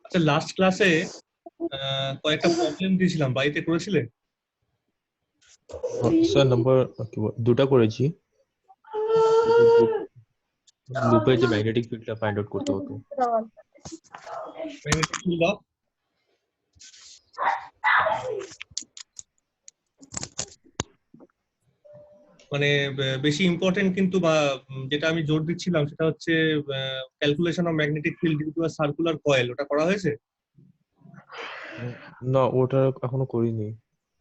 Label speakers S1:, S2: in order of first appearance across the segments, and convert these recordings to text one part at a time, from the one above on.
S1: আচ্ছা, লাস্ট ক্লাসে কয়েকটা প্রবলেম দিয়েছিলাম, বাড়িতে করেছিলে?
S2: স্যার নাম্বার দুটা করেছি। লুপের যে ম্যাগনেটিক ফিল্ডটা ফাইন্ড আউট করতে হতো।
S1: ম্যাগনেটিক ফিল্ড অফ মানে বেশি ইম্পর্টেন্ট কিন্তু, বা যেটা আমি জোর দিচ্ছিলাম সেটা হচ্ছে calculation of magnetic field due to a circular coil. ওটা করা হয়েছে?
S2: না, ওটা এখনো করিনি।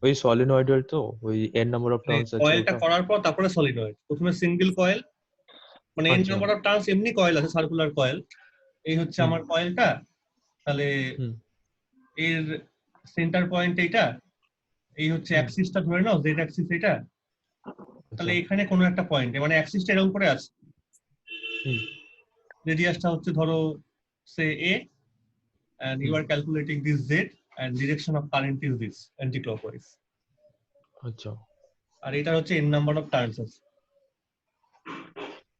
S2: ওই সলিনয়েডের তো ওই এন নাম্বার অফ টার্নস আছে
S1: কয়েলটা
S2: ওটা।
S1: করার পর তারপরে সলিনয়েড। প্রথমে সিঙ্গেল কয়েল, মানে এন
S2: আচ্ছা।
S1: নাম্বার অফ টার্নস এমনি কয়েল আছে, সার্কুলার কয়েল। এই হচ্ছে আমার কয়েলটা। তাহলে এর সেন্টার পয়েন্ট এইটা, এই হচ্ছে অ্যাক্সিসটা ধরে নাও, জেড অ্যাক্সিস এটা। তাহলে এখানে কোনো একটা পয়েন্টে, মানে অ্যাক্সিসটা এরকম করে আছে, রেডিয়াসটা হচ্ছে ধরো সে এ, and you are calculating this z and direction of current is this anti-clockwise.
S2: আচ্ছা।
S1: আর এটা হচ্ছে n number of turns আছে।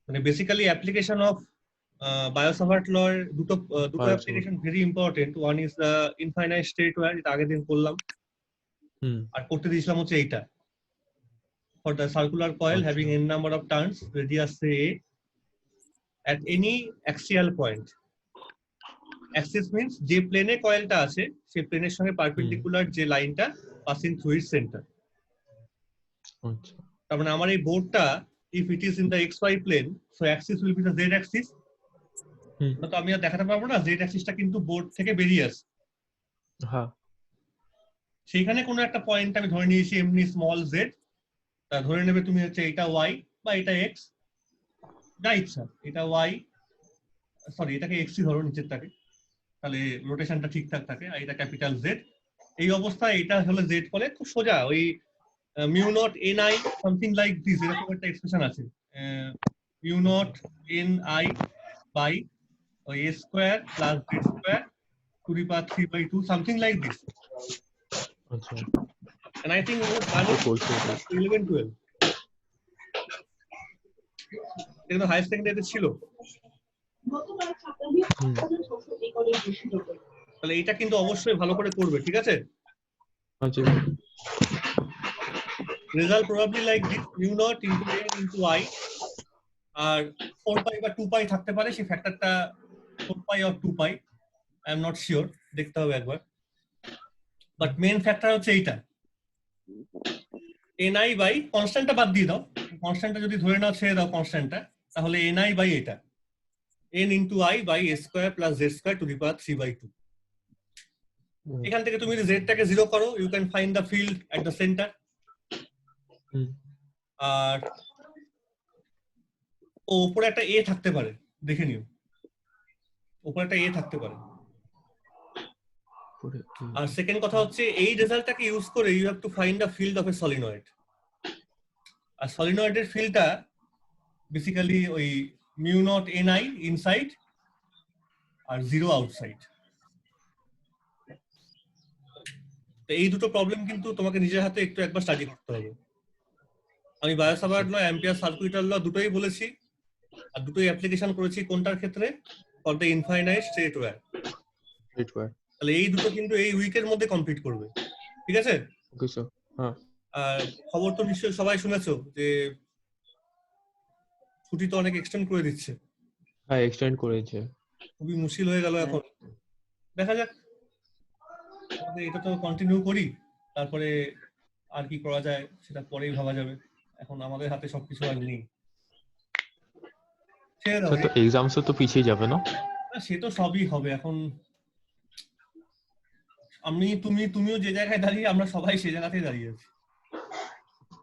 S1: মানে basically application of Biot Savart law এর দুটো application very important. One is the infinite straight wire, এটা আগের দিন করলাম। আর করতে দিয়েছিলাম হচ্ছে এইটা, for the circular coil having n number of turns, radius say a, at any axial point. Axis means যে প্লেনে কয়েলটা আছে সেই প্লেনের সঙ্গে পারপেন্ডিকুলার যে লাইনটা পাসিং থ্রু ইটস সেন্টার। তার মানে আমার এই বোর্ডটা, if it is in the xy plane, so axis will be the z axis. তো আমি আর দেখাতে পারবো না, z axisটা কিন্তু বোর্ড থেকে বেরিয়ে আসে।
S2: হ্যাঁ।
S1: সেইখানে কোনো একটা পয়েন্ট আমি ধরে নিয়েছি এমনি স্মল z, তা ধরে নেবে তুমি হচ্ছে এটা y বা এটা x, যা ইচ্ছা। এটা y, সরি এটাকে x ই ধরো নিচেরটাকে, তাহলে রোটেশনটা ঠিকঠাক থাকে। আর এটা ক্যাপিটাল Z। এই অবস্থায় এটা হলো Z বলে, খুব সোজা। ওই mu naught N I something like this, এরকম একটা এক্সপ্রেশন আছে। Mu naught N I by ওই A square plus Z square to the power 3/2, something like this.
S2: আচ্ছা।
S1: And I think we have done it 11-12. এটা তো higher সেকেন্ডারিতে ছিল। তাহলে এটা কিন্তু অবশ্যই ভালো করে করবে, ঠিক আছে?
S2: আচ্ছা।
S1: Result probably like this, mu naught into N into I. আর 4 পাই বা 2 পাই থাকতে পারে, সেই ফ্যাক্টরটা 4 pi or 2 pi, I am not sure, দেখতে হবে একবার। বাট মেইন ফ্যাক্টর হচ্ছে এইটা, এনআই বাই কনস্ট্যান্টটা বাদ দিয়ে দাও। কনস্ট্যান্টটা যদি ধরে নাও, ছেড়ে দাও কনস্ট্যান্টটা, তাহলে এনআই বাই এটা N into I by A square plus Z square to the power 3/2। এখান থেকে তুমি যদি জেডটাকে 0 করো, you can find the field at the centre. আর উপরে একটা এ থাকতে পারে, দেখে নিও, উপরে একটা এ থাকতে পারে। আর সেকেন্ড কথা হচ্ছে, এই রেজাল্টটাকে ইউজ করে you have to find the field of a solenoid. আর সলিনয়েডের ফিল্ডটা বেসিক্যালি ওই mu naught N I inside আর 0 আউটসাইড। তো এই দুটো প্রবলেম কিন্তু তোমাকে নিজের হাতে একটু একবার স্টাডি করতে হবে। আমি বায়োসাভার্ট ল, অ্যাম্পিয়ার সার্কুইটার ল দুটোই বলেছি, আর দুটোই অ্যাপ্লিকেশন করেছি কোনটার ক্ষেত্রে, for the infinite straight wire. তাহলে এই দুটো কিন্তু এই উইকের মধ্যে কমপ্লিট করবে, ঠিক আছে?
S2: Okay sir. হ্যাঁ।
S1: আর খবর তো নিশ্চয়ই সবাই শুনেছো যে ছুটি তো অনেক এক্সটেন্ড করে দিচ্ছে।
S2: হ্যাঁ, এক্সটেন্ড করেছে।
S1: খুবই মুশকিল হয়ে গেল এখন। দেখা যাক, এটা তো কন্টিনিউ করি, তারপরে আর কি করা যায় সেটা পরেই ভাবা যাবে। এখন আমাদের হাতে সবকিছু আর নেই।
S2: তো এক্সামস তো পিছিয়ে যাবে না?
S1: সে তো সবই হবে এখন। তুমিও যে জায়গায় দাঁড়িয়ে, আমরা সবাই সেই জায়গাতেই দাঁড়িয়ে আছি।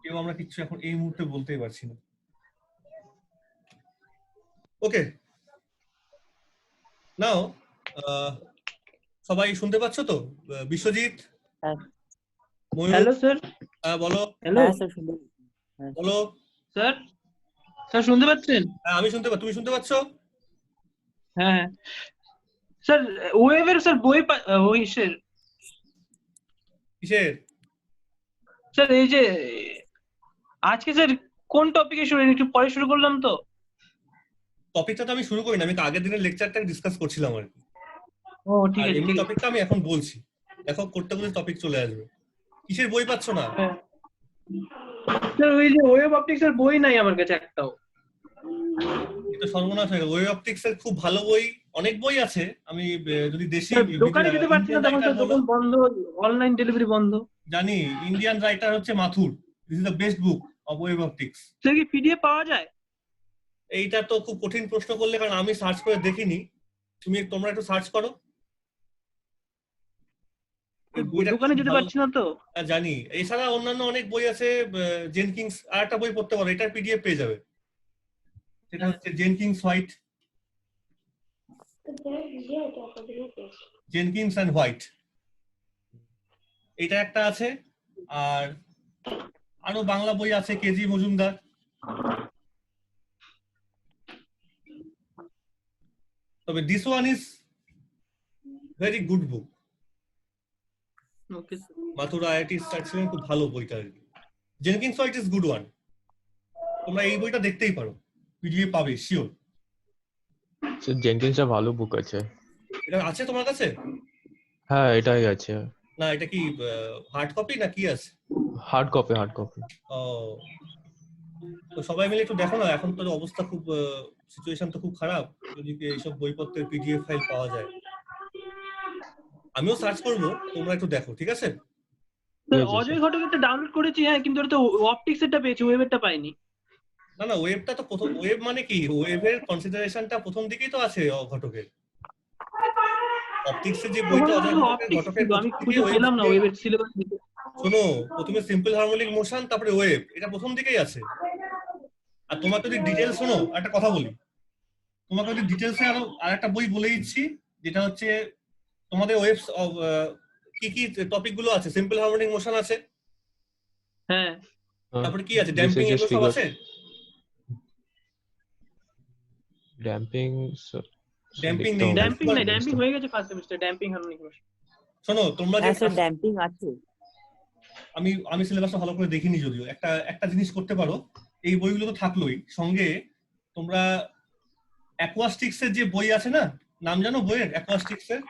S1: কেউ আমরা কিছু এখন এই মুহূর্তে বলতেই পারছি না। ওকে, নাও সবাই শুনতে পাচ্ছ তো? Biswajit,
S3: hello sir.
S1: বলো।
S3: হ্যালো স্যার, শুনতে
S1: বলো
S3: স্যার। স্যার শুনতে পাচ্ছেন?
S1: হ্যাঁ, আমি শুনতে পাচ্ছি। তুমি শুনতে পাচ্ছ?
S3: হ্যাঁ স্যার। ওয়েভের স্যার বই ওই স্যার
S1: কিসের?
S3: স্যার এই যে আজকে স্যার কোন টপিকে শুরু, একটু পরে শুরু করলাম তো।
S1: টপিকটা তো আমি শুরু করি না, আমি তো আগের দিনের লেকচারটা ডিসকাস করছিলাম আর কি।
S3: ও ঠিক
S1: আর
S3: আছে
S1: এমনি
S3: ঠিক আছে
S1: টপিকটা আমি এখন বলছি, দেখো করতে করতে টপিক চলে আসবে। কিসের বই পাচ্ছ না?
S3: হ্যাঁ স্যার ওই যে ওয়েব অপটিক্স এর বই নাই আমার কাছে একটাও।
S1: এটা সর্বনাশ হয়ে গেল। ওয়েব অপটিক্স এর খুব ভালো বই, অনেক বই আছে। আমি যদি দেশি
S3: স্যার দোকানে যেতে পারছি না
S1: ইন্ডিয়ান
S3: তখন
S1: রাইটার
S3: স্যার
S1: বলো,
S3: দোকান বন্ধ, অনলাইন ডেলিভারি বন্ধ।
S1: জানি ইন্ডিয়ান রাইটার হচ্ছে Mathur, this is the best book of wave optics.
S3: Sir কি পিডিএফ পাওয়া যায়?
S1: এইটা তো খুব কঠিন প্রশ্ন করলে, কারণ আমি সার্চ করে দেখিনি। তোমরা একটু সার্চ করো। এই বইটা
S3: দোকানে
S1: খুব
S3: যেতে
S1: ভালো।
S3: পারছি না তো।
S1: জানি, এছাড়া অন্যান্য অনেক বই আছে। জেনকিংস আর একটা বই পড়তে পারো, এটার পিডিএফ পেয়ে যাবে। সেটা হচ্ছে জেনকিংস হোয়াইট, জেনকিংস অ্যান্ড হোয়াইট, এটা একটা আছে। আর আরো বাংলা বই আছে, কেজি মজুমদার। তবে this one is very good book,
S3: okay
S1: Mathur IIT সার্চিলেন, খুব ভালো বইটা আর কি। Jenkins White is good one, তোমরা এই বইটা দেখতেই পারো, পিডিএফ পাবে শিওর।
S2: স্যার জেনকিন্সটা ভালো বুক আছে।
S1: এটা আছে তোমার কাছে?
S2: হ্যাঁ এটাই আছে।
S1: না এটা কি হার্ড কপি না কি আছে?
S2: Hard copy, hard copy.
S1: ও, তো সবাই মিলে একটু দেখো না, এখন তো অবস্থা খুব, সিচুয়েশন তো খুব খারাপ, যদি এইসব বইপত্রের পিডিএফ ফাইল পাওয়া যায়। আমিও সার্চ করব, তোমরা একটু দেখো, ঠিক আছে?
S3: স্যার অজয় ঘটকেরটা ডাউনলোড করেছি হ্যাঁ, কিন্তু ওটা তো অপটিক্স এরটা পেয়েছি, ওয়েবেরটা পাইনি।
S1: না না, ওয়েবটা তো প্রথম, ওয়েব মানে কি, ওয়েবের কনসিডারেশনটা প্রথম দিকেই তো আছে ঘটকের। অপটিক্সের যে বইটা অজয় ঘটকের,
S3: অপটিক্স
S1: ঘটকের
S3: ছিল, আমি
S1: প্রথম দিকে
S3: খুঁজে
S1: ওয়েব।
S3: পেলাম না ওয়েবের সিলেবাস দিতে।
S1: শোনো, প্রথমে সিম্পল হারমোনিক মোশন, তারপরে ওয়েব, এটা প্রথম দিকেই আছে। আর তোমাকে যদি ডিটেলস, শোনো একটা কথা বলি, তোমাকে যদি ডিটেলসে আর একটা বই বলে দিচ্ছি, যেটা হচ্ছে তোমাদের ওয়েবস কি কি টপিক গুলো আছে। সিম্পল হারমোনিক মোশন আছে,
S3: হ্যাঁ
S1: তারপরে কি আছে, ড্যাম্পিং, এগুলো সব আছে।
S2: ড্যাম্পিং
S1: ড্যাম্পিং নেই,
S3: ড্যাম্পিং নাই, ড্যাম্পিং হয়ে গেছে first semester, damping harmonic motion.
S1: শোনো তোমরা যে,
S4: হ্যাঁ স্যার ড্যাম্পিং আছে।
S1: আমি সিলেবাসটা ভালো করে দেখিনি যদিও। একটা জিনিস করতে পারো, এই বইগুলো তো থাকলোই সঙ্গে, তোমরা অ্যাকোয়াস্টিক্স এর যে বই আছে না, নাম জানো বইয়ের অ্যাকোয়াস্টিক্স এর?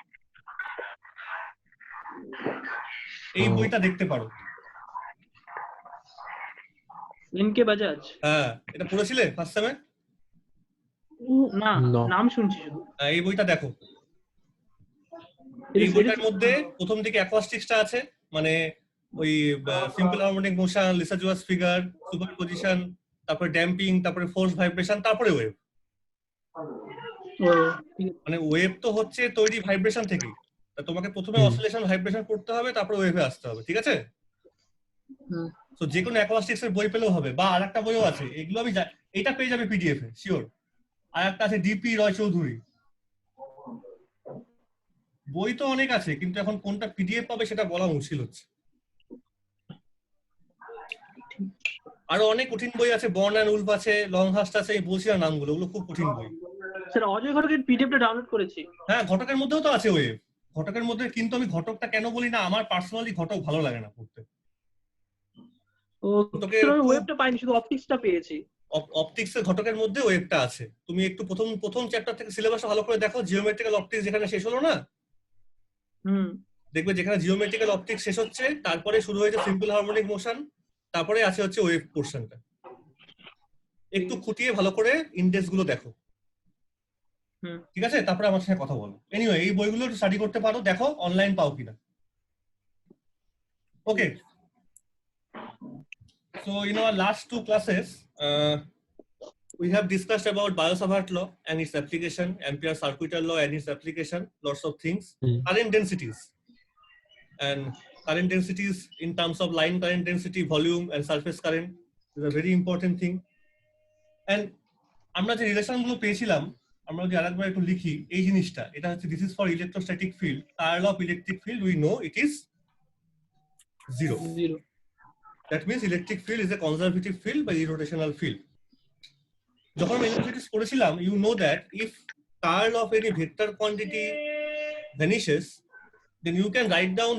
S1: এই বইটা দেখতে পারো।
S3: এনকে বাজাজ?
S1: হ্যাঁ, এটা পড়েছিলে ফার্স্ট সেমে?
S3: না
S2: No.
S3: নাম শুনছি শুধু।
S1: এই বইটা দেখো। এই বইটার মধ্যে প্রথম দিকে অ্যাকোয়াস্টিক্সটা আছে, মানে ওই simple harmonic motion, Lissajous figure, superposition, তারপরে ড্যাম্পিং, তারপরে ফোর্স ভাইব্রেশন, তারপরে ওয়েভ।
S3: ও ঠিক আছে।
S1: মানে ওয়েভ তো হচ্ছে তৈরি ভাইব্রেশন থেকেই, তা তোমাকে প্রথমে অসিলেশন ভাইব্রেশন করতে হবে, তারপরে ওয়েভে আসতে হবে, ঠিক আছে?
S3: হুম।
S1: তো যে কোনো অ্যাকোয়াস্টিক্স এর বই পেলেও হবে, বা আরেকটা বইও আছে, এগুলো আমি এটা পেয়ে যাবে পিডিএফ এ শিওর। আর একটা আছে ডিপি রয় চৌধুরী, বই তো অনেক আছে, কিন্তু এখন কোনটা পিডিএফ পাবে সেটা বলা মুশকিল হচ্ছে। আরো অনেক কঠিন বই আছে, বর্ন অ্যান্ড উলফ আছে, লং হাস্ট আছে, এই বলছি না নামগুলো, ওগুলো খুব কঠিন বই।
S3: স্যার অজয় ঘটকের পিডিএফটা ডাউনলোড করেছি।
S1: হ্যাঁ, ঘটকের মধ্যেও তো আছে ওয়েভ, ঘটকের মধ্যে। কিন্তু আমি ঘটকটা কেন বলি না, আমার পার্সোনালি ঘটক ভালো লাগে না পড়তে।
S3: ও
S1: ঘটকে
S3: স্যার আমি
S1: একটু-
S3: ওয়েবটা পাইনি, শুধু অপটিক্সটা পেয়েছি।
S1: অপটিক্স এর ঘটকের মধ্যে ওয়েভটা আছে। তুমি একটু প্রথম চ্যাপ্টার থেকে সিলেবাসটা ভালো করে দেখো, জিওমেট্রিক্যাল অপটিক্স যেখানে শেষ হলো না,
S3: হুম।
S1: দেখবে যেখানে জিওমেট্রিক্যাল অপটিক্স শেষ হচ্ছে, তারপরে শুরু হয়েছে সিম্পল হারমোনিক মোশন, তারপরে আছে হচ্ছে ওয়েভ পোর্শনটা। একটু খুঁটিয়ে ভালো করে ইন্ডেক্স গুলো দেখো,
S3: হুম।
S1: ঠিক আছে? তারপরে আমার সাথে কথা বলো। এনিওয়ে, এই বইগুলো স্টাডি করতে পারো, দেখো অনলাইন পাও কিনা। ওকে, so in our last two classes, we have discussed about Biot-Savart law and its application, Ampere circuital law and its application, lots of things, current densities, and current densities in terms of line current density, volume, and surface current is a very important thing. And আমরা যে relation গুলো পেয়েছিলাম, আমরা যদি আরেকবার একটু লিখি এই জিনিসটা, এটা হচ্ছে this is for electrostatic field, curl of electric field we know it is 0.
S3: Zero.
S1: That means electric field is a conservative field by irrotational field. যখন আমি ইলেকট্রিসিটি পড়েছিলাম, you know that if curl of any vector quantity vanishes, then you can write down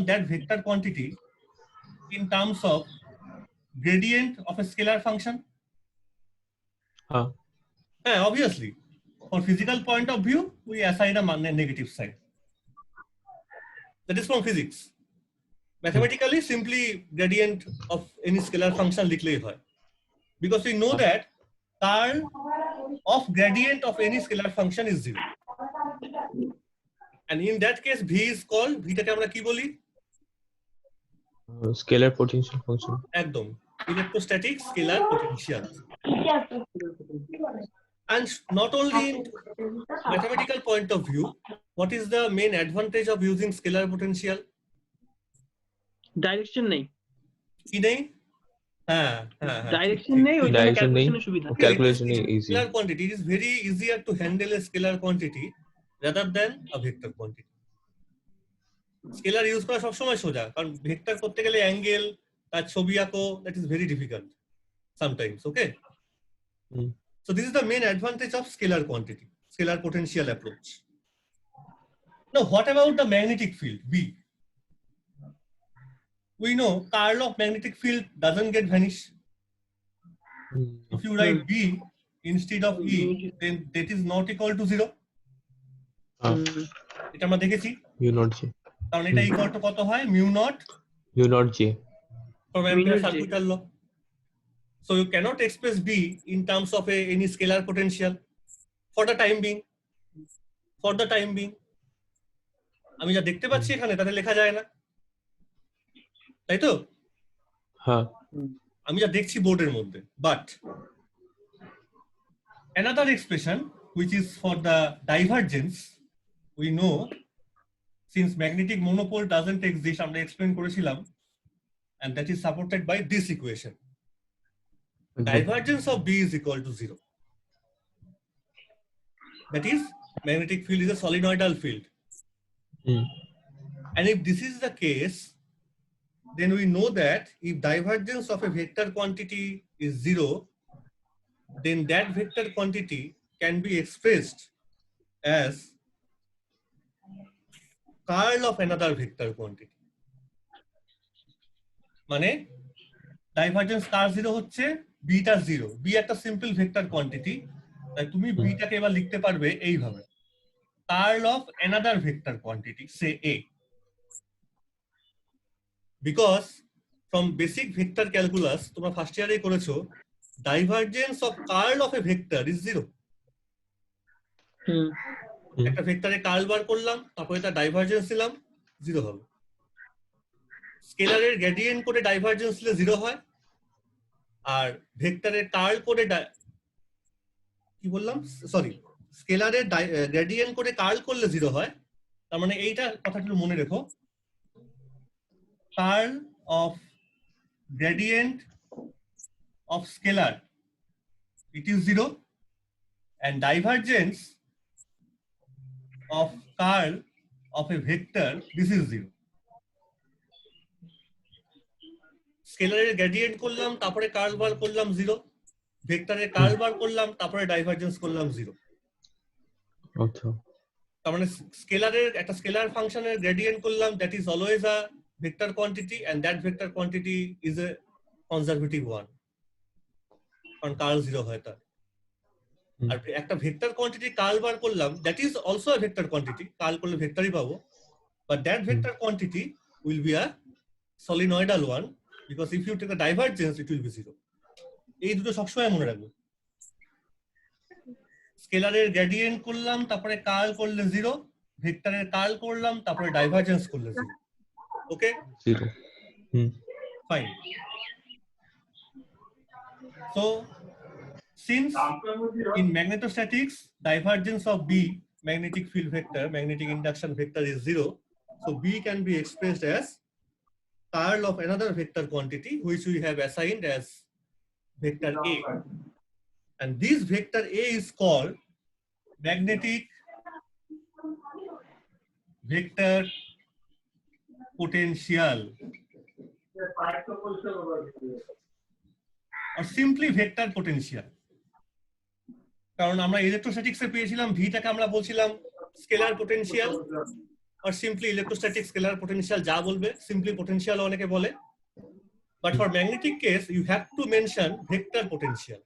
S1: that vector quantity in terms of gradient of a scalar function. Yeah, obviously. For physical point of view, we assign a negative sign. That is from physics. Mathematically, simply gradient of any scalar function likhlei hoy. Because we know that curl of gradient of any scalar function is 0. And in that case, V is called, V টাকে আমরা কি বলি?
S2: Scalar potential function.
S1: একদম, electrostatic scalar potential. And not only in mathematical point of view, what is the main advantage of using scalar potential?
S3: Direction নেই,
S1: কি নেই? হ্যাঁ,
S3: direction নেই, ওই জন্য
S2: Direction নেই,
S3: ক্যালকুলেশনের সুবিধা।
S2: calculation is easy.
S1: Scalar quantity, it is very easier to handle a scalar quantity rather than a vector quantity. Scalar use করা সবসময় সোজা, কারণ ভেক্টর করতে গেলে অ্যাঙ্গেল, তার ছবি আঁকো, that is very difficult sometimes, okay? So this is the main advantage of scalar quantity, scalar potential approach. Now what about the magnetic field, B? We know curl of magnetic field doesn't get vanish. If you write B instead of E, then that is not equal to 0. এটা আমরা দেখেছি,
S2: mu naught J.
S1: কারণ এটা equal to কত হয়? mu naught
S2: J.
S1: from Ampere's circuital law. So you cannot express B in terms of any scalar potential for the time being. For the time being, আমি যা দেখতে পাচ্ছি এখানে তাতে লেখা যায় না, তাই তো?
S2: হ্যাঁ,
S1: আমি যা দেখছি বোর্ডের মধ্যে। But another expression which is for the divergence, we know since magnetic monopole doesn't exist, আমরা explain করেছিলাম, and that is supported by this equation. Divergence of B is equal to 0. That is, magnetic field is a solenoidal field. And if this is the case, then we know that if divergence of a vector quantity is 0, then that vector quantity can be expressed as curl of another vector quantity. মানে divergence কার 0 হচ্ছে, b টা 0, b একটা simple vector quantity, তাই তুমি b টাকে এবার লিখতে পারবে এইভাবে, curl of another vector quantity, say A. Because from basic vector calculus তোমরা ফার্স্ট ইয়ারে করেছো, divergence of curl of a vector is 0. একটা ভেক্টরে কার্ল বার করলাম, তারপরে তার ডাইভারজেন্স নিলাম, 0 হবে। স্কেলারের গ্রেডিয়েন্ট করে ডাইভারজেন্স নিলে 0 হয়, আর ভেক্টরের কার্ল করে কি বললাম, সরি, স্কেলারের গ্রেডিয়েন্ট করে কার্ল করলে 0 হয়। তার মানে এইটা কথাটা মনে রেখো, curl of gradient of scalar it is 0, and divergence of curl of a vector, this is 0. স্কেলারের gradient করলাম, তারপরে কার্ল বার করলাম 0, ভেক্টরের কার্ল বার করলাম, তারপরে ডাইভারজেন্স করলাম 0।
S2: আচ্ছা,
S1: তার মানে স্কেলারের একটা স্কেলার ফাংশনের গ্রেডিয়েন্ট করলাম, that is always a vector quantity, and that vector quantity is a conservative one, কারণ কার্ল 0 হয় তার। আর একটা ভেক্টর কোয়ান্টিটি কার্ল বার করলাম, that is also a vector quantity, curl করলে ভেক্টরই পাবো, but that vector quantity will be a solenoidal one, because if you take a divergence it will be 0. এই দুটো সবসময় মনে রাখবো, স্কেলারের গ্রেডিয়েন্ট করলাম, তারপরে কার্ল করলে 0, ভেক্টরের কার্ল করলাম, তারপরে ডাইভারজেন্স করলে 0। ওকে,
S2: 0.
S1: Fine. So since in magnetostatics divergence of B, magnetic field vector, magnetic induction vector, is 0, so B can be expressed as curl of another vector quantity which we have assigned as vector A, and this vector A is called magnetic vector potential, or simply vector potential. কারণ আমরা ইলেকট্রোস্ট্যাটিক্সে পেয়েছিলাম V টাকে আমরা বলছিলাম scalar potential, or simply electrostatic scalar potential, যা বলবে, simply potential অনেকে বলে, but for magnetic case you have to mention vector potential.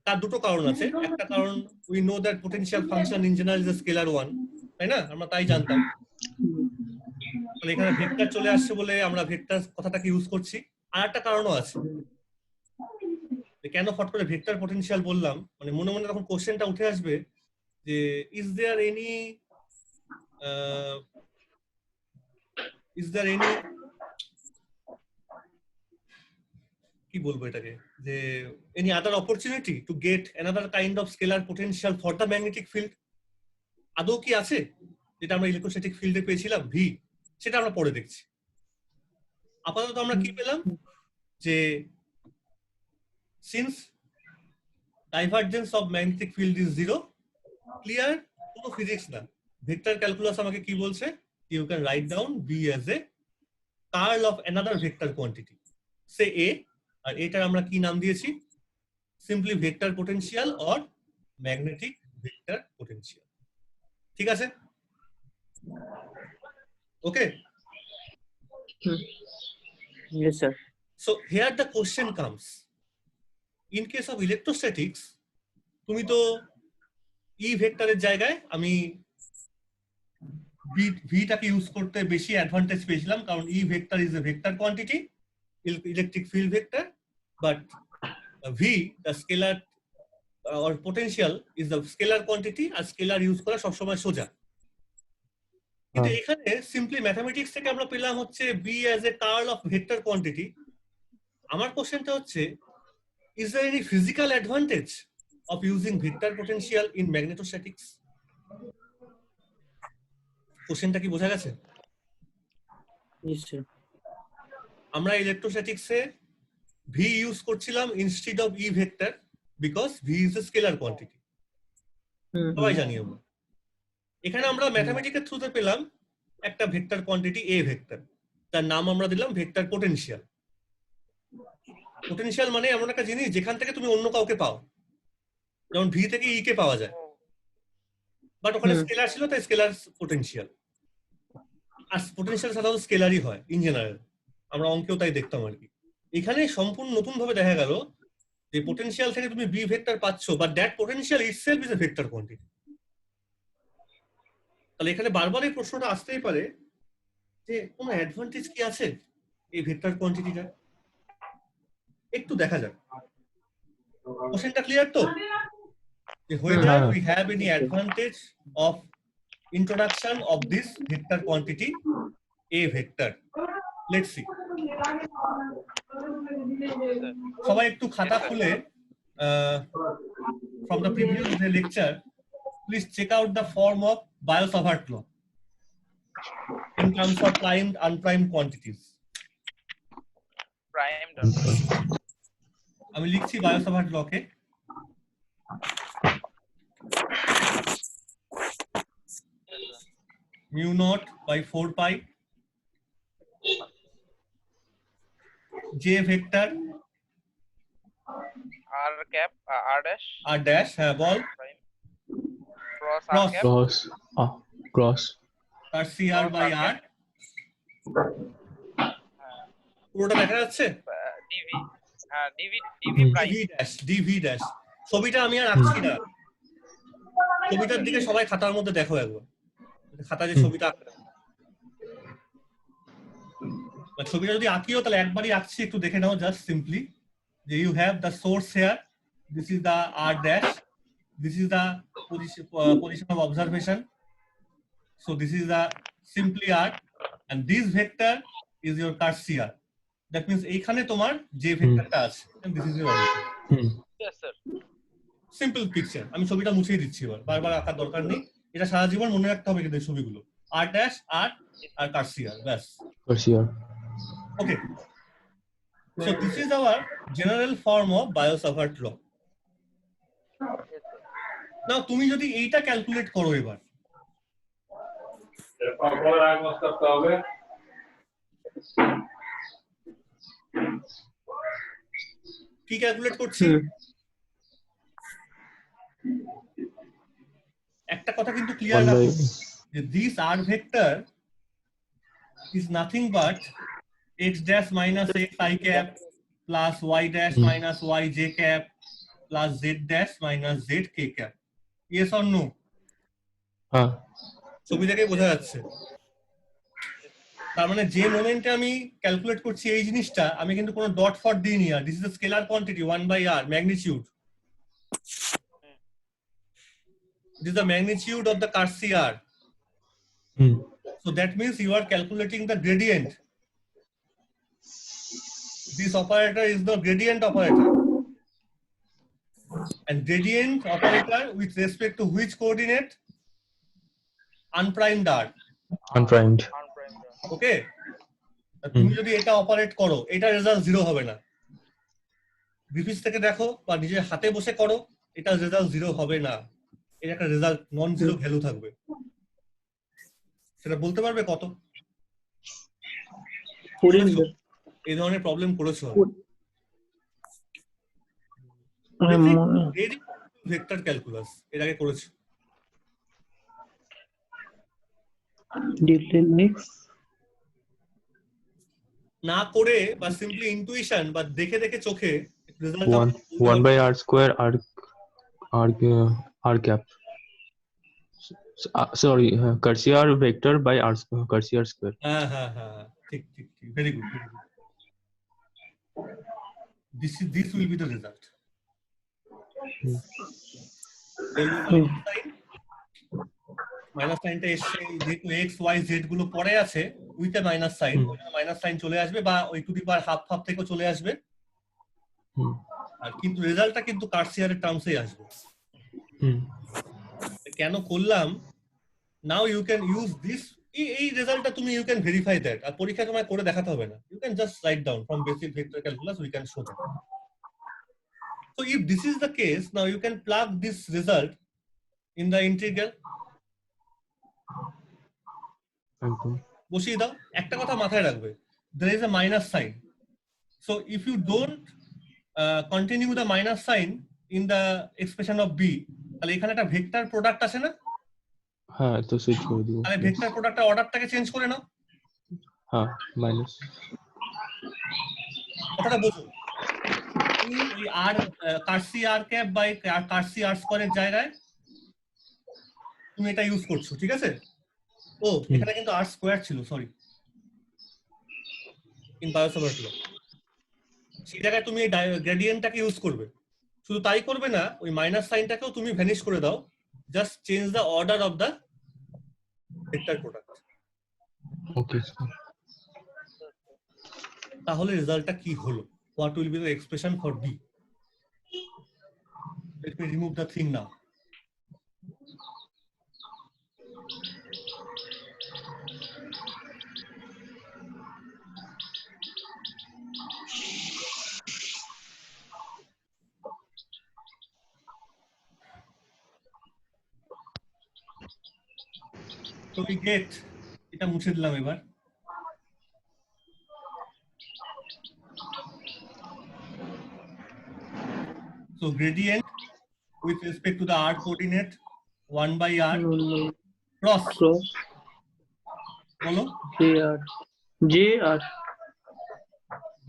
S1: তার দুটো কারণ আছে। একটা কারণ, we know that potential function in general is scalar one, তাই না? আমরা তাই জানতাম। তাহলে এখানে ভেক্টর চলে আসছে বলে আমরা ভেক্টর কথাটাকে ইউজ করছি। আর একটা কারণও আছে। কেন ফট করে ভেক্টর পোটেনশিয়াল বললাম, মানে মনে মনে তখন কোশ্চেনটা উঠে আসবে যে ইজ দেয়ার এনি কি বলবো এটাকে, যে any other opportunity to get another kind of scalar potential for the magnetic field? আদৌ কি আছে যেটা আমরা ইলেকট্রোস্ট্যাটিক ফিল্ডে পেয়েছিলাম ভি? সেটা আমরা পরে দেখছি। আপাতত আমরা কি পেলাম, যে since divergence of magnetic field is zero, clear, কোনো ফিজিক্স না, ভেক্টর ক্যালকুলাস আমাকে কি বলছে, you can write down B as a curl of another vector quantity, say A, আর এটার আমরা কি নাম দিয়েছি, simply vector potential or magnetic vector potential. ঠিক আছে? ওকে?
S4: Yes, sir.
S1: So here the question comes. In case of electrostatics, তুমি তো ই ভেক্টরের জায়গায় আমি ভিটাকে ইউজ করতে বেশি অ্যাডভান্টেজ পেয়েছিলাম, কারণ E vector is a vector quantity, electric field vector, but V the scalar or potential is the scalar quantity, আর স্কেলার ইউজ করা সবসময় সোজা। কিন্তু এখানে সিম্পলি ম্যাথমেটিক্স থেকে আমরা পেলাম হচ্ছে B as a curl of vector quantity. আমার কোশ্চেনটা হচ্ছে, is there any physical advantage of using vector potential in magnetostatics? কোশ্চেনটা কি বোঝা গেছে?
S4: Yes, sir.
S1: আমরা ইলেকট্রোস্ট্যাটিক্সে ভি ইউজ করছিলাম instead of E vector, because V is a scalar quantity, সবাই জানি আমরা। এখানে আমরা ম্যাথমেটিক্সের থ্রুতে পেলাম একটা ভেক্টর কোয়ান্টিটি এ ভেক্টর, তার নাম আমরা দিলাম ভেক্টর পোটেনশিয়াল। পোটেনশিয়াল মানে এমন একটা জিনিস যেখান থেকে তুমি অন্য কাউকে পাও, যেমন ভি থেকে ই কে পাওয়া যায়, বাট ওখানে স্কেলার ছিল তাই স্কেলার পোটেনশিয়াল। আর পোটেনশিয়াল সাধারণত স্কেলারই হয় ইন জেনারেল, আমরা অঙ্কেও তাই দেখতাম আর কি। এখানে সম্পূর্ণ নতুন ভাবে দেখা গেল যে পোটেনশিয়াল থেকে তুমি বি ভেক্টর পাচ্ছ, but that potential itself is a vector quantity. তাহলে এখানে বারবার এই প্রশ্নটা আসতেই পারে যে কোনো অ্যাডভান্টেজ কি আছে এই ভেক্টর কোয়ান্টিটিটা? একটু দেখা যাক। কোশ্চেনটা ক্লিয়ার তো? যে whether we have any advantage of introduction of this vector quantity a vector. Let's see. সবাই একটু খাতা খুলে from the previous lecture, please check out the form of Biot-Savart law in terms of primed unprimed quantities.
S5: Primed.
S1: আমি লিখছি Biot-Savart law K. mu naught by 4 pi j vector
S5: R cap, R dash,
S1: r dash, হ্যাঁ বল,
S5: cross R
S1: Cross.
S5: cap,
S2: cross
S1: তার cr by r, পুরোটা দেখা যাচ্ছে?
S5: dv, dv prime.
S1: dv dash। ছবিটা আমি আর আঁকছি না, ছবিটার দিকে সবাই খাতার মধ্যে দেখো একবার, খাতা যে ছবিটা আঁকতে, ছবিটা যদি আঁকিও তাহলে একবারই আঁকছি, একটু দেখে নাও জাস্ট সিম্পলি, যে you have the source here, this is the r dash, this is the position of observation, so this is the simply r, and this vector is your Cartesian, that means এইখানে তোমার যে ভেক্টরটা আছে, and this is your origin.
S5: Yes, sir.
S1: Simple picture. আমি ছবিটা মুছেই দিচ্ছি, এবার বারবার আঁকার দরকার নেই, এটা সারা জীবন মনে রাখতে হবে কিন্তু ছবিগুলো, r dash r আর Cartesian, ব্যাস।
S2: Cartesian.
S1: Okay, so this is our general form of Biot-Savart law. Now তুমি যদি এইটা ক্যালকুলেট করো এবার, কি ক্যালকুলেট করছি? একটা কথা কিন্তু ক্লিয়ার রাখো যে this r vector is nothing but x dash minus x I cap plus y dash minus y j cap plus z dash minus z k cap. Yes or no?
S2: হ্যাঁ
S1: ছবি থেকে বোঝা যাচ্ছে। তার মানে যে মোমেন্টে আমি ক্যালকুলেট করছি এই জিনিসটা, আমি কিন্তু কোনো ডট ফট দিইনি। আর this is the scalar quantity 1/r magnitude. This is the magnitude of the Cartesian R. So that means you are calculating the gradient. This operator is the gradient operator. And gradient operator with respect to which coordinate? Unprimed R.
S2: unprimed
S1: Okay? তুমি যদি এটা operate করো, এটা result 0 হবে না। Griffiths থেকে দেখো বা নিজের হাতে বসে করো, এটা রেজাল্ট 0 হবে না। এর একটা রেজাল্ট নন জিরো ভ্যালু থাকবে। সেটা বলতে পারবে কত? এই ধরনের প্রবলেম করেছো? ভেক্টর ক্যালকুলাস এর আগে করেছো? না করে বা সিম্পলি ইনটুইশন বা দেখে দেখে চোখে result
S2: 1/r square r cap. Sorry, Cartesian vector by r Cartesian square.
S1: হ্যাঁ হ্যাঁ হ্যাঁ ঠিক ঠিক ঠিক very good very good. This will be the result. Minus সাইনটা এসছে যেহেতু এক্স ওয়াই জেড গুলো পরে আছে with a minus sign, minus sign চলে আসবে বা ওই to the power half half থেকেও চলে আসবে। আর কিন্তু রেজাল্টটা কিন্তু কার্সিয়ারের টার্মসেই আসবে। কেন করলাম? Now you can use this. এই রেজাল্টটা তুমি ইউ ক্যান ভেরিফাই দ্যাট। আর পরীক্ষা তোমায় করে দেখাতে হবে না। You can just write down from basic vector calculus we can show that. So if this is the case, now you can plug this result in the integral. বসিয়ে দাও। একটা কথা মাথায় রাখবে, there is a minus sign. So if you don't continue the minus sign in the expression of b, তাহলে এখানে একটা vector product আছে না?
S2: হ্যাঁ তো সুইচ করে দিব।
S1: তাহলে ভেক্টর প্রোডাক্টের অর্ডারটাকে চেঞ্জ করে নাও।
S2: হ্যাঁ মাইনাস
S1: কথাটা বুঝো। তুমি ওই আর কার্সি আর ক্যাপ বাই কার্সি আর স্কয়ারের জায়গায় তুমি এটা ইউজ করছো, ঠিক আছে? ও এখানে কিন্তু আর স্কয়ার ছিল, সরি, ইন বায়োসাভার্ট ল। সেই জায়গায় তুমি এই গ্রেডিয়েন্টটাকে ইউজ করবে। শুধু তাই করবে না, ওই মাইনাস সাইনটাকেও তুমি ভ্যানিশ করে দাও। Just change the order of the vector product.
S2: Okay
S1: তাহলে রেজাল্টটা কি হলো? What will be the expression for B? Let me remove the thing now. So we get, এটা মুছে দিলাম এবার। So gradient with respect to the r coordinate 1/r cross বলো
S3: jr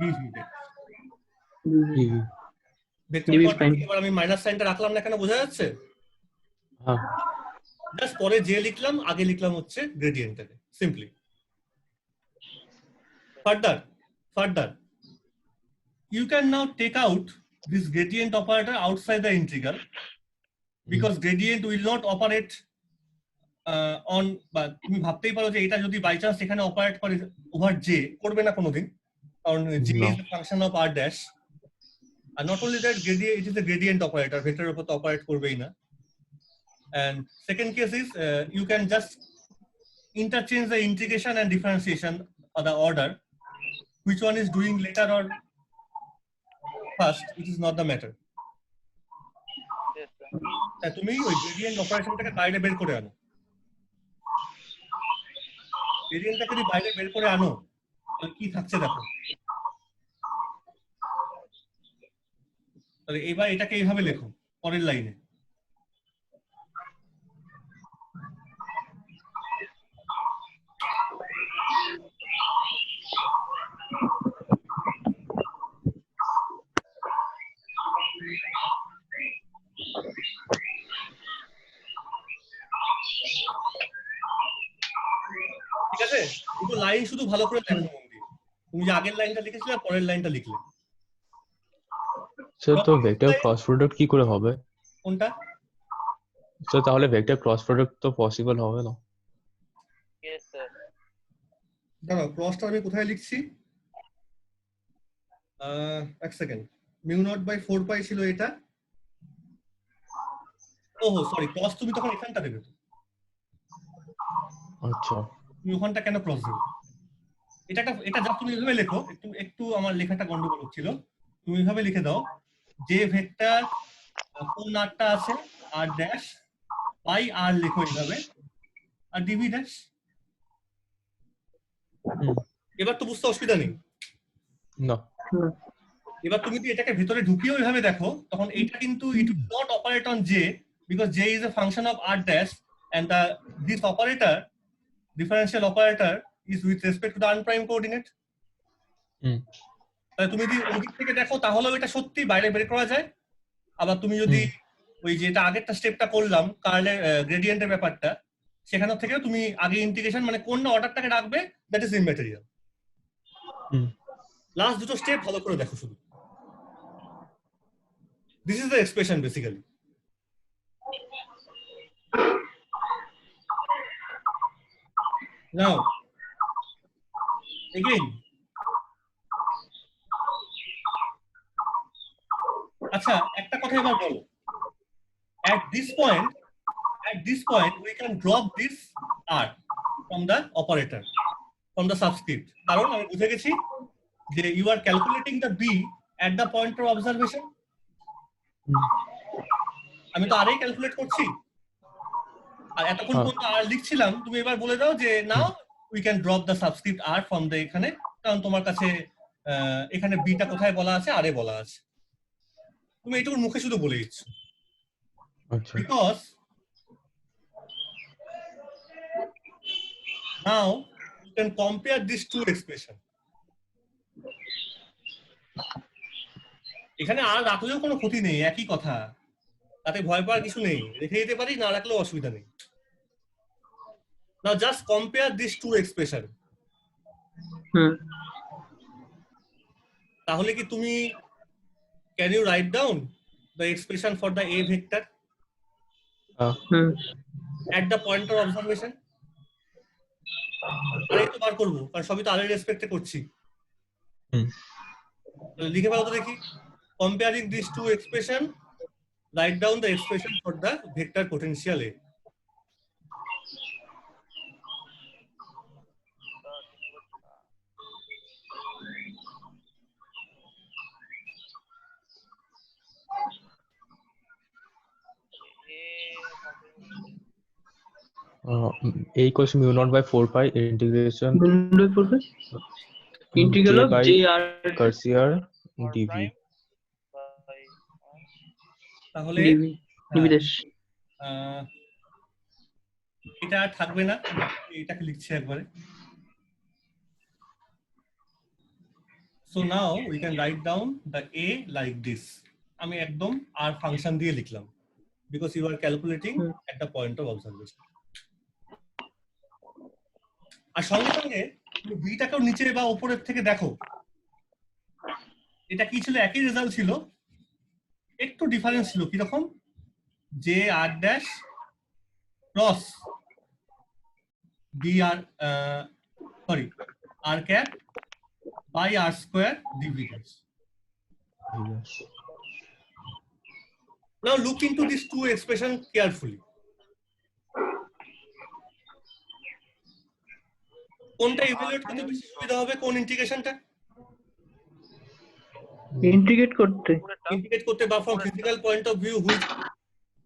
S1: dv। Vector quantity এবার আমি মাইনাস সাইনটা রাখলাম না, কেন বোঝা যাচ্ছে?
S2: হ্যাঁ
S1: জাস্ট পরে যে লিখলাম, আগে লিখলাম হচ্ছে গ্রেডিয়েন্টটাকে simply. Further you can now take out this gradient operator outside the integral because gradient will not operate on, বা তুমি ভাবতেই পারো যে এটা যদি বাই চান্স এখানে অপারেট করে ওভার জে, করবে না কোনোদিন, কারণ j is the function of r dash. And not only that, gradient, it is a gradient operator, ভেক্টরের উপর তো অপারেট করবেই না। And second case is you can just interchange the integration and differentiation or the order. Which one is doing later or first, it is not the matter. তুমি ওই gradient অপারেশনটাকে বাইরে বের করে আনো। গ্রেডিয়েন্টটাকে যদি বাইরে বের করে আনো তাহলে কি থাকছে দেখো। তাহলে এবার এটাকে এইভাবে লেখো পরের লাইনে। আছে? দুটো লাইন শুধু ভালো করে দেখো মন দিয়ে। তুমি যে আগের লাইনটা লিখেছিলে আর পরের লাইনটা লিখলে।
S2: স্যার তো ভেক্টর ক্রস প্রোডাক্ট কি করে হবে?
S1: কোনটা?
S2: স্যার তাহলে ভেক্টর ক্রস প্রোডাক্ট তো পসিবল হবে না।
S5: Yes, sir.
S1: দাঁড়াও, ক্রসটা আমি কোথায় লিখছি? এক সেকেন্ড। মিউ নট বাই 4 পাই ছিল এটা। ওহো সরি, ক্রস তুমি তখন এখানটা দেবে তো।
S2: আচ্ছা
S1: তুমি ওখানটা কেন ক্রস দেবে? এটা যা তুমি এভাবে লেখো, একটু আমার লেখাটা গন্ডগোল হচ্ছিল। তুমি এভাবে লিখে দাও যে ভেক্টর কোন আরটা আছে আর ড্যাশ বাই আর লেখো এইভাবে, আর ডিভি ড্যাশ। এবার তো বুঝতে অসুবিধা নেই।
S2: না
S1: এবার তুমি যদি এটাকে ভিতরে ঢুকিয়ে ওইভাবে দেখো, তখন এইটা কিন্তু it will not operate on j because j is a function of r dash and this operator, differential operator, is with respect to the unprime coordinate. তাহলে তুমি যদি ওই দিক থেকে দেখো তাহলেও এটা সত্যি বাইরে বের করা যায়। আবার তুমি যদি ওই যেটা আগেরটা স্টেপটা করলাম কার্লের গ্রেডিয়েন্টের ব্যাপারটা, সেখান থেকেও তুমি আগে ইন্টিগ্রেশন মানে কোন অর্ডারটাকে রাখবে দ্যাট ইজ ইমম্যাটেরিয়াল। লাস্ট দুটো স্টেপ ভালো করে দেখো শুধু। This is the expression basically. Now, again, আচ্ছা একটা কথা এবার বলো। At this point, we can drop this r from the operator, from the subscript. কারণ আমি বুঝে গেছি যে you are calculating the b at the point of observation. আমি তো আরই ক্যালকুলেট করছি, আর এতক্ষণ পর্যন্ত আর লিখছিলাম। তুমি এবার বলে দাও যে now we can drop the subscript are from the এখানে, কারণ তোমার কাছে এখানে বিটা কোথায় বলা আছে, আরে বলা আছে। তুমি এটুকু মুখে শুধু বলে দিচ্ছ।
S2: আচ্ছা
S1: because now you can compare this to expression. এখানে আর রাখলেও কোনো ক্ষতি নেই, একই কথা, তাতে ভয় পাওয়ার কিছু নেই। রেখে দিতে পারি, না রাখলেও অসুবিধা নেই। Now just compare these two expression. তাহলে কি তুমি can you write down the expression for the a vector at the point of observation? আরে তো বার করবো, কারণ সবই তো আরের রেসপেক্টে করছি। লিখে ফেলো তো দেখি। Comparing these two expression, write down the expression for the vector potential A.
S2: A equals mu naught by 4 pi integration
S3: integral of
S2: by
S3: j r
S2: Cursier dv.
S1: তাহলে
S3: dv dash
S1: এটা আর থাকবে না, এটাকে লিখছি একবারে। So now we can write down the a like this. আমি একদম r function দিয়ে লিখলাম because you are calculating at the point of observation. আর সঙ্গে সঙ্গে তুমি বিটাকেও নিচে বা উপরের থেকে দেখো, এটা কি ছিল? একই রেজাল্ট ছিল, একটু ডিফারেন্স ছিল। কিরকম? J R dash cross B R sorry R cap by R square dV dash. Now look into these two expressions carefully. কোনটা ইভালুয়েট করতে বেশি সুবিধা হবে? কোন ইন্টিগ্রেশনটা
S3: ইন্টিগ্রেট করতে
S1: বা from physical point of view which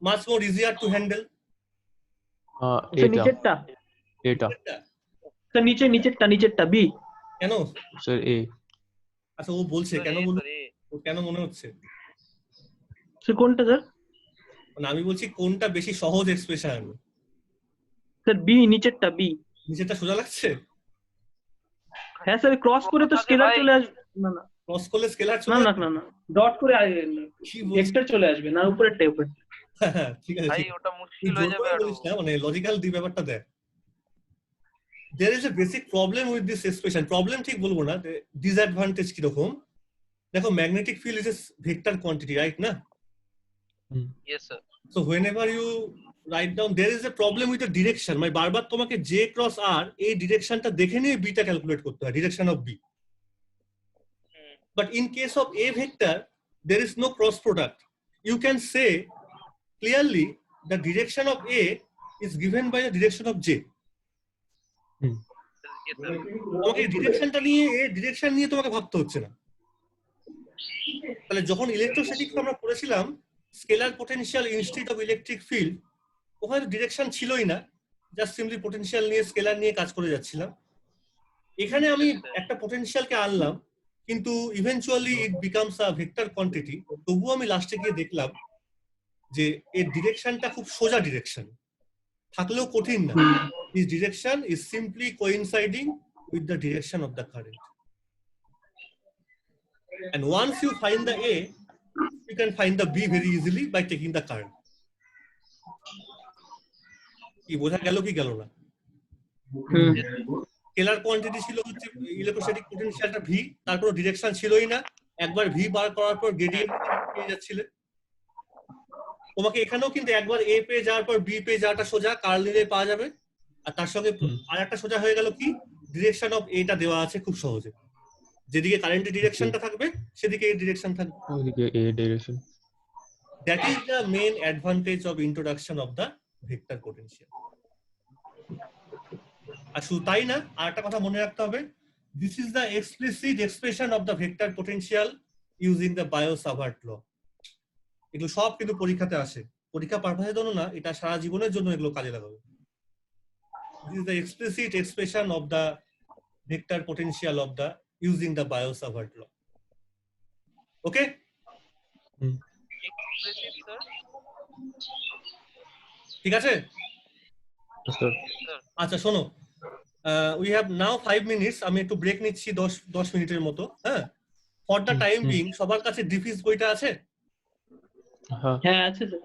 S1: much more easier to handle?
S3: নিচেরটা sir, নিচেরটা বি।
S1: কেন
S2: স্যার এ?
S1: আচ্ছা ও বলছে কেন, বলুন ও কেন মনে হচ্ছে?
S3: স্যার কোনটা স্যার?
S1: মানে আমি বলছি কোনটা বেশি সহজ এক্সপ্রেশন?
S3: স্যার বি, নিচেরটা বি।
S1: নিচেরটা সোজা লাগছে?
S3: হ্যাঁ স্যার, ক্রস করে তো স্কেলার চলে আসবে। না না,
S1: ক্রস করলে স্কেলার চলে
S3: না ডট করে ভেক্টর চলে আসবে না, উপরেরটা উপরে।
S1: ঠিক আছে,
S5: ভাই ওটা মুশকিল হয়ে যাবে।
S1: মানে লজিক্যাল দি ব্যাপারটা দেখ। there is a basic problem with this expression. Problem ঠিক বলবো না, disadvantage কিরকম? দেখো magnetic field is a vector quantity, right না?
S5: Yes, sir.
S1: So whenever you write down, there is a problem with the direction. মানে বারবার তোমাকে J cross R এই ডিরেকশনটা দেখে নিয়ে বিটা ক্যালকুলেট করতে হয়, direction of B. But in case of A vector, there is no cross product. You can say clearly the direction of A is given by the direction of J.
S5: Yes, sir.
S1: তোমাকে ডিরেকশনটা নিয়ে direction নিয়ে তোমাকে ভাবতে হচ্ছে না। তাহলে যখন electrostatics আমরা পড়েছিলাম scalar potential instead of electric field, ওখানে ডিরেকশন ছিলই না, জাস্ট সিম্পলি পোটেনশিয়াল নিয়ে স্কেলার নিয়ে কাজ করে যাচ্ছিলাম। এখানে আমি একটা পোটেনশিয়ালকে আনলাম, কিন্তু eventually it becomes a vector quantity. তবুও আমি লাস্টে গিয়ে দেখলাম যে এর ডিরেকশনটা খুব সোজা ডিরেকশন, থাকলেও কঠিন না। This direction is simply coinciding with the direction of the current. And once you find the A, you can find the B very easily by taking the current. কি বোঝা গেল কি গেল না? স্কেলার কোয়ান্টিটি ছিল হচ্ছে ইলেকট্রোস্ট্যাটিক পোটেনশিয়ালটা V, তারপর direction ছিলই না। একবার V বার করার পর গ্রেডিয়েন্ট পেয়ে যাচ্ছিলে। তোমাকে এখানেও কিন্তু একবার A পেয়ে যাওয়ার পর B পেয়ে যাওয়াটা সোজা, কার্ল নিলে পাওয়া যাবে। আর তার সঙ্গে আর একটা সোজা হয়ে গেল কি, ডিরেকশন অফ এটা দেওয়া আছে খুব সহজে। যেদিকে কারেন্টের ডিরেকশনটা থাকবে সেদিকে এই ডিরেকশন থাকবে।
S2: ওইদিকে A direction.
S1: That is the main advantage of introduction of the vector potential. আর শুধু তাই না, আর একটা কথা মনে রাখতে হবে, this is the explicit expression of the vector potential using the Biot-Savart law. এগুলো সব কিন্তু পরীক্ষাতে আসে, পরীক্ষা পারপাসের জন্য না, এটা সারা জীবনের জন্য এগুলো কাজে লাগাবে। This is the explicit expression of the vector potential of the using the Biot-Savart law. Okay?
S5: Explicit, sir.
S1: ঠিক আছে?
S2: স্যার
S1: আচ্ছা শোনো, we have now 5 minutes, আমি একটু ব্রেক নিচ্ছি 10 মিনিটের মতো। হ্যাঁ, ফর দ্য টাইম বিং সবার কাছে ডিফিস বইটা আছে?
S2: হ্যাঁ
S3: হ্যাঁ আছে স্যার।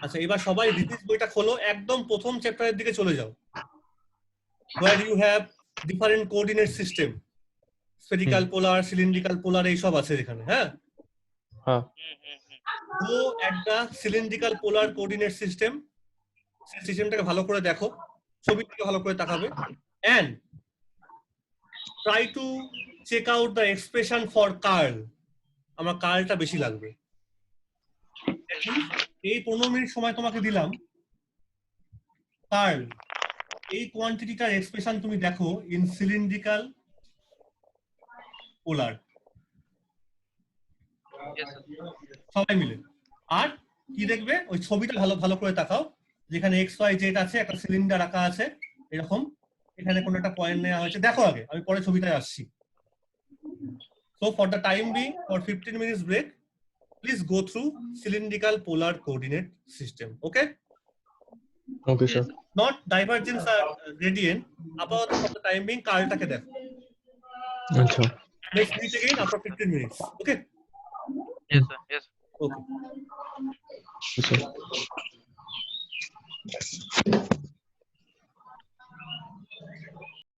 S1: আচ্ছা, এবার সবাই ডিফিস বইটা খোলো, একদম প্রথম চ্যাপ্টারের দিকে চলে যাও, where you have different coordinate system, spherical polar, cylindrical polar এইসব আছে এখানে। হ্যাঁ,
S2: হ্যাঁ
S1: go at the cylindrical polar coordinate system, সিস্টেমটাকে ভালো করে দেখো, ছবিটাকে ভালো করে তাকাবে, and try to check out the expression for curl. আমার কার্লটা বেশি লাগবে। এই 15 মিনিট সময় তোমাকে দিলাম, কার্ল এই কোয়ান্টিটিটার এক্সপ্রেশন তুমি দেখো in cylindrical polar,
S5: Yes, sir.
S1: সবাই মিলে। আর কি দেখবে, ওই ছবিটা ভালো ভালো করে তাকাও, যেখানে এক্স ওয়াই জেড আছে, একটা সিলিন্ডার রাখা আছে এরকম, এখানে কোনো একটা পয়েন্ট নেওয়া হয়েছে, দেখো আগে, আমি পরে ছবিটায় আসছি। So for the time being, for 15 minutes break, please go through cylindrical polar coordinate system. Okay?
S2: Okay sir.
S1: Not divergence or gradient. About for the time being, কার্লটাকে দেখো।
S2: আচ্ছা
S1: Let's meet again after 15 minutes. Okay?
S5: Yes, sir. Yes.
S1: Okay.
S2: Sir.